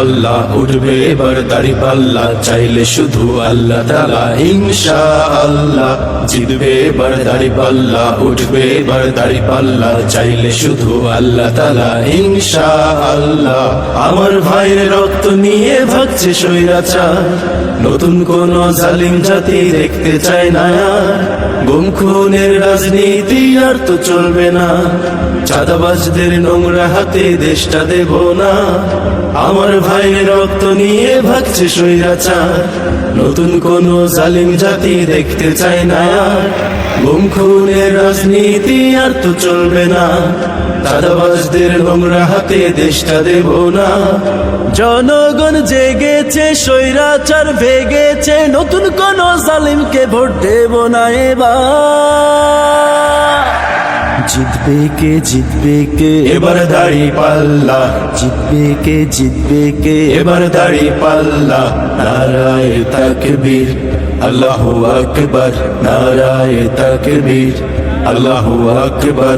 আল্লাহ উঠবে এবার দাড়ি পাল্লা, চাইলে শুধু আল্লাহ তাআলা ইনশাআল্লাহ। জিতবে এবার দাড়ি পাল্লা, উঠবে এবার দাড়ি পাল্লা, চাইলে শুধু আল্লাহ তাআলা ইনশাআল্লাহ। আমার ভাইয়ের রক্ত নিয়ে ভাগছে স্বৈরাচার, নতুন কোন জালিম জাতি দেখতে চায় না আর। গুম খুনের রাজনীতি আর তো চলবে না, চাঁদাবাজদের নোংরা হাতে দেশটা দেব না। আমার ভাইয়ের রক্ত নিয়ে ভাগছে স্বৈরাচার, নতুন কোন জালিম জাতি দেখতে চায় না আর। গুম খুনের রাজনীতি আর তো চলবে না, চাঁদাবাজদের নোংরা হাতে দেশটা দেব না। জনগণ জেগেছে, স্বৈরাচার ভেগেছে, নতুন কোন জালিমকে ভোট দেব না এবার। জিতবে কে, জিতবে কে এবার দাড়ি পাল্লা, জিতবে কে, জিতবে কে এবার দাড়ি পাল্লা। নারায়ে তাকবীর, আল্লাহু আকবার, নারায়ে তাকবীর, আল্লাহু আকবার।